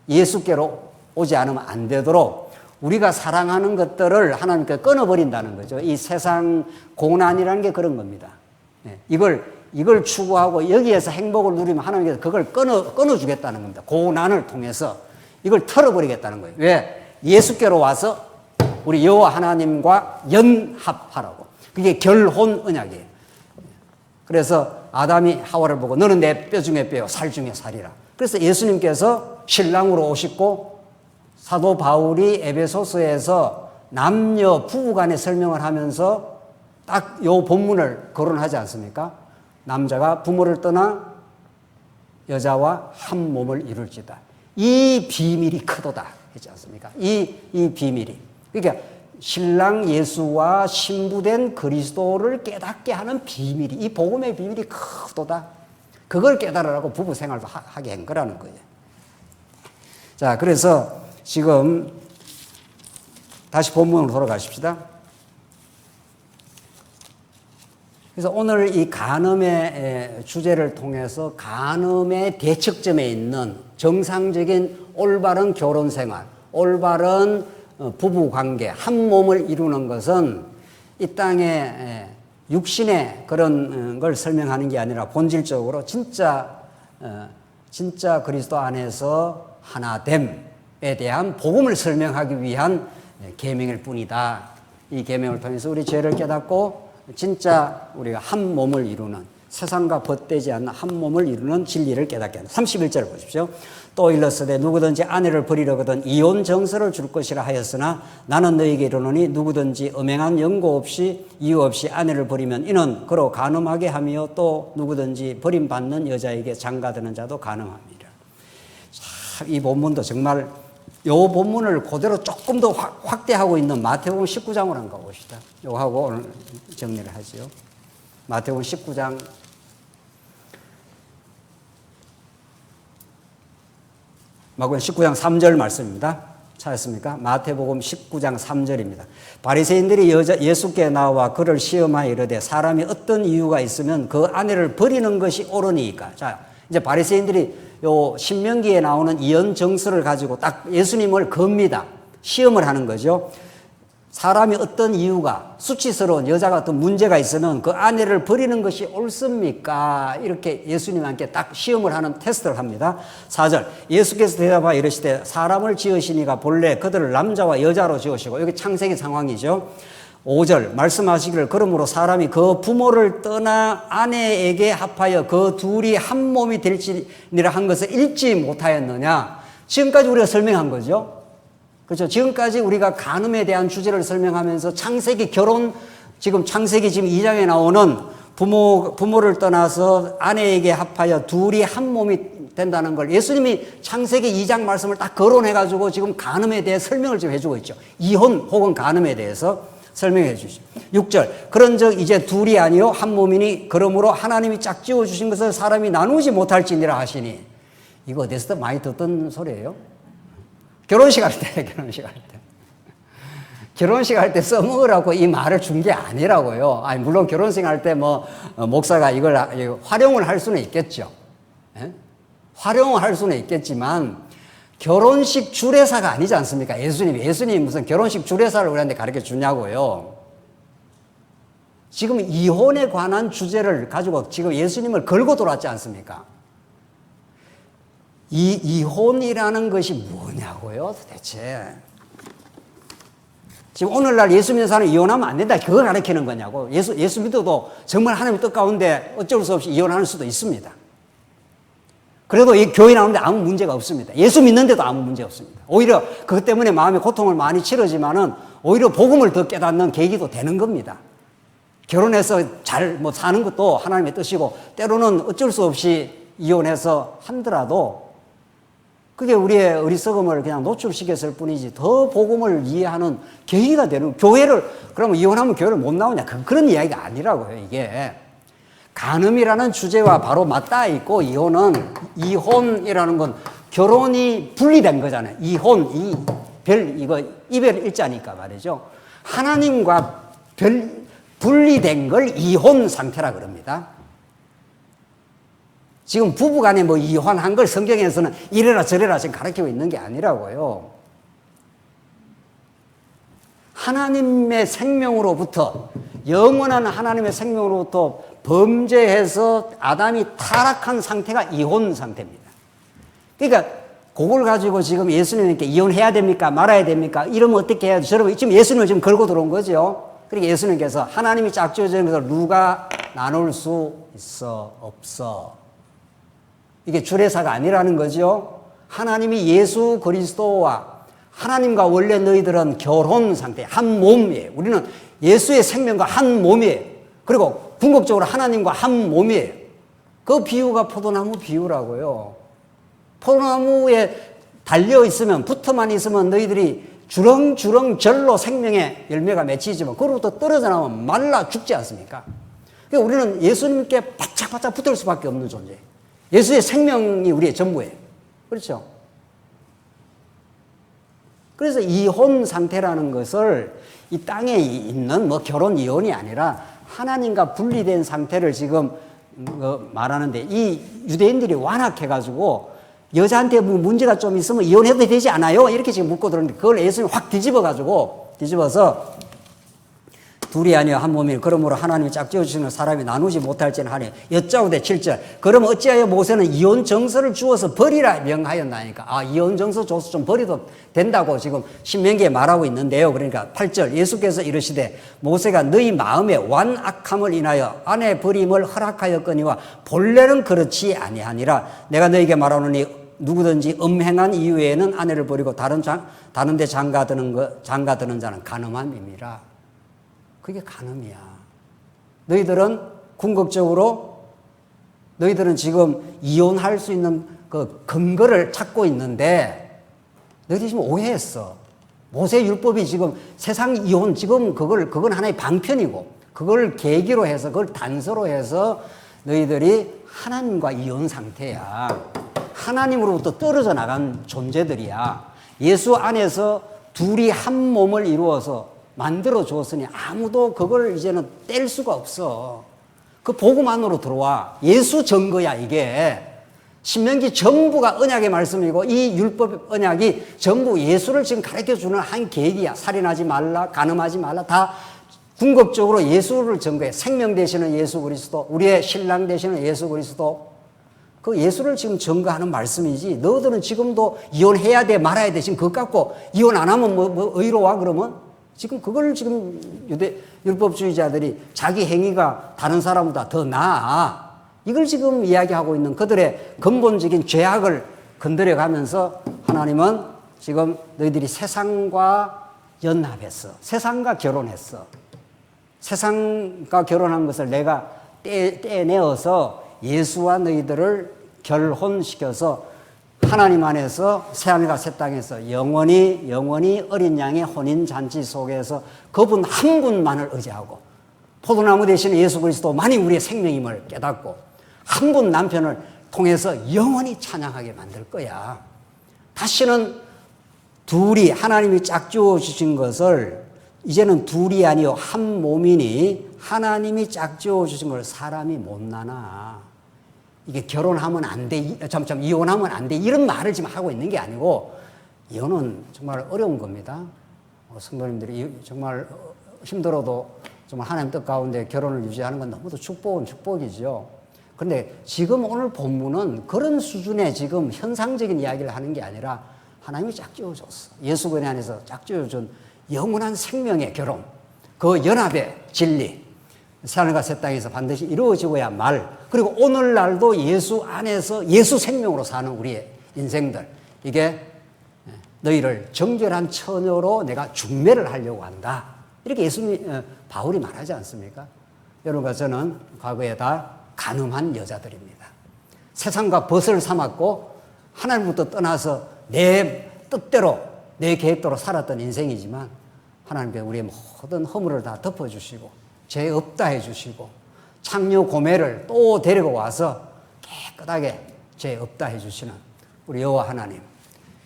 예수께로 오지 않으면 안 되도록 우리가 사랑하는 것들을 하나님께 끊어버린다는 거죠. 이 세상 고난이라는 게 그런 겁니다. 이걸 추구하고 여기에서 행복을 누리면 하나님께서 그걸 끊어주겠다는 겁니다. 고난을 통해서 이걸 털어버리겠다는 거예요. 왜? 예수께로 와서 우리 여호와 하나님과 연합하라고. 그게 결혼 언약이에요. 그래서 아담이 하와를 보고 너는 내 뼈 중에 뼈요 살 중에 살이라. 그래서 예수님께서 신랑으로 오시고 사도 바울이 에베소서에서 남녀 부부간의 설명을 하면서 딱 요 본문을 거론하지 않습니까? 남자가 부모를 떠나 여자와 한 몸을 이룰지다. 이 비밀이 크도다 했지 않습니까? 이 비밀이. 그러니까 신랑 예수와 신부된 그리스도를 깨닫게 하는 비밀이, 이 복음의 비밀이 크도다. 그걸 깨달으라고 부부 생활도 하게 한 거라는 거예요. 자, 그래서 지금 다시 본문으로 돌아가십시다. 그래서 오늘 이 간음의 주제를 통해서 간음의 대척점에 있는 정상적인 올바른 결혼 생활, 올바른 부부 관계, 한 몸을 이루는 것은 이 땅에 육신의 그런 걸 설명하는 게 아니라 본질적으로 진짜 그리스도 안에서 하나됨에 대한 복음을 설명하기 위한 계명일 뿐이다. 이 계명을 통해서 우리 죄를 깨닫고 진짜 우리가 한 몸을 이루는, 세상과 벗되지 않는 한 몸을 이루는 진리를 깨닫게 한다. 31절 보십시오. 또 일렀으되 누구든지 아내를 버리려거든 이혼 정서를 줄 것이라 하였으나 나는 너희에게 이르노니 누구든지 엄행한 연고 없이 이유 없이 아내를 버리면 이는 그로 간음하게 하며 또 누구든지 버림받는 여자에게 장가드는 자도 간음합니다. 참, 이 본문도 정말 이 본문을 그대로 조금 더 확대하고 있는 마태복음 19장으로 한번 가봅시다. 이거 하고 오늘 정리를 하죠. 마태복음 19장 3절 말씀입니다. 찾았습니까? 마태복음 19장 3절입니다. 바리새인들이 예수께 나와 그를 시험하여 이르되 사람이 어떤 이유가 있으면 그 아내를 버리는 것이 옳으니까. 자, 이제 바리새인들이 요 신명기에 나오는 이혼 정서를 가지고 딱 예수님을 겁니다. 시험을 하는 거죠. 사람이 어떤 이유가, 수치스러운 여자가 어떤 문제가 있으면 그 아내를 버리는 것이 옳습니까? 이렇게 예수님께 딱 시험을 하는 테스트를 합니다. 4절 예수께서 대답하여 이르시되 사람을 지으시니가 본래 그들을 남자와 여자로 지으시고, 여기 창세기 상황이죠. 5절 말씀하시기를 그러므로 사람이 그 부모를 떠나 아내에게 합하여 그 둘이 한 몸이 될지니라 한 것을 읽지 못하였느냐. 지금까지 우리가 설명한 거죠. 그렇죠. 지금까지 우리가 간음에 대한 주제를 설명하면서 창세기 지금 창세기 지금 2장에 나오는 부모를 떠나서 아내에게 합하여 둘이 한 몸이 된다는 걸 예수님이 창세기 2장 말씀을 딱 거론해가지고 지금 간음에 대해 설명을 좀 해주고 있죠. 이혼 혹은 간음에 대해서 설명해 주시죠. 6절 그런즉 이제 둘이 아니요 한 몸이니 그러므로 하나님이 짝지어 주신 것을 사람이 나누지 못할지니라 하시니. 이거 어디서 많이 듣던 소리예요? 결혼식 할 때 써먹으라고 이 말을 준 게 아니라고요. 아니, 물론 결혼식 할 때 목사가 이걸 활용을 할 수는 있겠죠. 예? 활용을 할 수는 있겠지만, 결혼식 주례사가 아니지 않습니까? 예수님이 무슨 결혼식 주례사를 우리한테 가르쳐 주냐고요. 지금 이혼에 관한 주제를 가지고 지금 예수님을 걸고 돌아왔지 않습니까? 이 이혼이라는 것이 뭐냐고요, 도대체. 지금 오늘날 예수 믿는 사람은 이혼하면 안 된다, 그걸 가르치는 거냐고. 예수 믿어도 정말 하나님의 뜻 가운데 어쩔 수 없이 이혼하는 수도 있습니다. 그래도 이 교회 나오는데 아무 문제가 없습니다. 예수 믿는데도 아무 문제 없습니다. 오히려 그것 때문에 마음의 고통을 많이 치르지만은 오히려 복음을 더 깨닫는 계기도 되는 겁니다. 결혼해서 잘 사는 것도 하나님의 뜻이고, 때로는 어쩔 수 없이 이혼해서 한더라도 그게 우리의 어리석음을 그냥 노출시켰을 뿐이지 더 복음을 이해하는 계기가 되는, 교회를, 그러면 이혼하면 교회를 못 나오냐, 그런 이야기가 아니라고요. 이게 간음이라는 주제와 바로 맞닿아 있고, 이혼이라는 건 결혼이 분리된 거잖아요. 이거 이별 일자니까 말이죠. 하나님과 분리된 걸 이혼 상태라 그럽니다. 지금 부부간에 이혼한 걸 성경에서는 이래라 저래라 지금 가르치고 있는 게 아니라고요. 하나님의 생명으로부터, 영원한 하나님의 생명으로부터 범죄해서 아담이 타락한 상태가 이혼 상태입니다. 그러니까 그걸 가지고 지금 예수님께 이혼해야 됩니까? 말아야 됩니까? 이러면 어떻게 해야 돼? 여러분, 지금 예수님을 지금 걸고 들어온 거죠. 그러니까 예수님께서 하나님이 짝지어진 것을 누가 나눌 수 있어? 없어. 이게 주례사가 아니라는 거죠. 하나님이 예수 그리스도와 하나님과 원래 너희들은 결혼 상태, 한 몸이에요. 우리는 예수의 생명과 한 몸이에요. 그리고 궁극적으로 하나님과 한 몸이에요. 그 비유가 포도나무 비유라고요. 포도나무에 달려있으면, 붙어만 있으면 너희들이 주렁주렁 절로 생명의 열매가 맺히지만 그로부터 떨어져 나오면 말라 죽지 않습니까? 그러니까 우리는 예수님께 바짝바짝 붙을 수밖에 없는 존재예요. 예수의 생명이 우리의 전부예요. 그렇죠? 그래서 이혼 상태라는 것을 이 땅에 있는 뭐 결혼 이혼이 아니라 하나님과 분리된 상태를 지금 말하는데, 이 유대인들이 완악해가지고 여자한테 뭐 문제가 좀 있으면 이혼해도 되지 않아요? 이렇게 지금 묻고 들었는데, 그걸 예수님이 확 뒤집어서 둘이 아니여 한 몸이니 그러므로 하나님이 짝지어 주시는 사람이 나누지 못할지는 하니 여짜오되 7절. 그러면 어찌하여 모세는 이혼 정서를 주어서 버리라 명하였나니까. 이혼 정서 줘서 좀 버려도 된다고 지금 신명기에 말하고 있는데요. 그러니까 8절 예수께서 이르시되 모세가 너희 마음에 완악함을 인하여 아내 버림을 허락하였거니와 본래는 그렇지 아니하니라. 내가 너에게 말하노니 누구든지 음행한 이후에는 아내를 버리고 다른 데 장가드는 자는 간음함이니라. 그게 간음이야. 너희들은 궁극적으로 너희들은 지금 이혼할 수 있는 그 근거를 찾고 있는데, 너희들이 지금 오해했어. 모세 율법이 지금 세상 이혼 지금 그건 하나의 방편이고, 그걸 계기로 해서 그걸 단서로 해서 너희들이 하나님과 이혼 상태야. 하나님으로부터 떨어져 나간 존재들이야. 예수 안에서 둘이 한 몸을 이루어서 만들어 주었으니 아무도 그걸 이제는 뗄 수가 없어. 그 복음 안으로 들어와. 예수 증거야 이게. 신명기 전부가 언약의 말씀이고 이 율법 언약이 전부 예수를 지금 가르쳐주는 한 계기야. 살인하지 말라, 간음하지 말라, 다 궁극적으로 예수를 증거해. 생명 되시는 예수 그리스도, 우리의 신랑 되시는 예수 그리스도, 그 예수를 지금 증거하는 말씀이지. 너희들은 지금도 이혼해야 돼 말아야 돼 지금 그것 갖고 이혼 안 하면 뭐 의로와 그러면? 지금 그걸 지금 율법주의자들이 자기 행위가 다른 사람보다 더 나아. 이걸 지금 이야기하고 있는 그들의 근본적인 죄악을 건드려가면서 하나님은 지금 너희들이 세상과 연합했어. 세상과 결혼했어. 세상과 결혼한 것을 내가 떼내어서 예수와 너희들을 결혼시켜서 하나님 안에서 새하늘과 새 땅에서 영원히 어린 양의 혼인잔치 속에서 그분 한 분만을 의지하고 포도나무 대신 예수 그리스도만이 우리의 생명임을 깨닫고 한 분 남편을 통해서 영원히 찬양하게 만들 거야. 다시는 둘이 하나님이 짝지어 주신 것을 이제는 둘이 아니요 한 몸이니 하나님이 짝지어 주신 걸 사람이 못 나눠. 이게 결혼하면 안 돼, 이혼하면 안 돼, 이런 말을 지금 하고 있는 게 아니고, 이혼은 정말 어려운 겁니다. 성도님들이 정말 힘들어도 정말 하나님 뜻 가운데 결혼을 유지하는 건 너무도 축복은 축복이죠. 그런데 지금 오늘 본문은 그런 수준의 지금 현상적인 이야기를 하는 게 아니라 하나님이 짝지어 줬어. 예수 그리스도 안에서 짝지어 준 영원한 생명의 결혼, 그 연합의 진리, 새하늘과 새 땅에서 반드시 이루어지고야 말. 그리고 오늘날도 예수 안에서 예수 생명으로 사는 우리의 인생들, 이게 너희를 정결한 처녀로 내가 중매를 하려고 한다. 이렇게 예수님 바울이 말하지 않습니까? 여러분과 저는 과거에 다 간음한 여자들입니다. 세상과 벗을 삼았고 하나님부터 떠나서 내 뜻대로 내 계획대로 살았던 인생이지만 하나님께서 우리의 모든 허물을 다 덮어주시고 죄 없다 해주시고 창녀 고매를 또 데리고 와서 깨끗하게 죄 없다 해주시는 우리 여호와 하나님,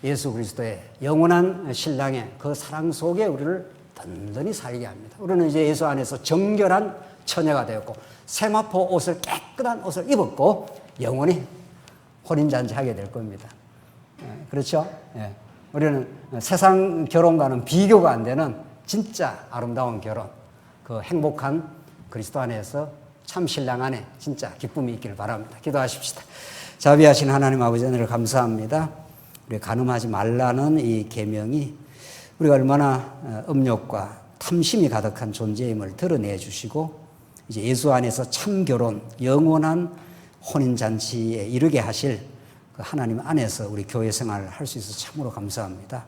예수 그리스도의 영원한 신랑의 그 사랑 속에 우리를 든든히 살게 합니다. 우리는 이제 예수 안에서 정결한 처녀가 되었고 세마포 옷을, 깨끗한 옷을 입었고 영원히 혼인잔치 하게 될 겁니다. 그렇죠? 예. 우리는 세상 결혼과는 비교가 안 되는 진짜 아름다운 결혼, 그 행복한 그리스도 안에서 참 신랑 안에 진짜 기쁨이 있기를 바랍니다. 기도하십시다. 자비하신 하나님 아버지 은혜를 감사합니다. 우리 간음하지 말라는 이 계명이 우리가 얼마나 음욕과 탐심이 가득한 존재임을 드러내 주시고 이제 예수 안에서 참 결혼, 영원한 혼인잔치에 이르게 하실 그 하나님 안에서 우리 교회 생활을 할 수 있어서 참으로 감사합니다.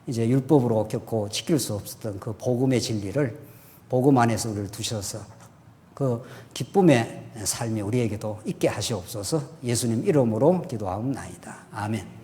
이제 율법으로 겪고 지킬 수 없었던 그 복음의 진리를 복음 안에서 우리를 두셔서 그 기쁨의 삶이 우리에게도 있게 하시옵소서. 예수님 이름으로 기도하옵나이다. 아멘.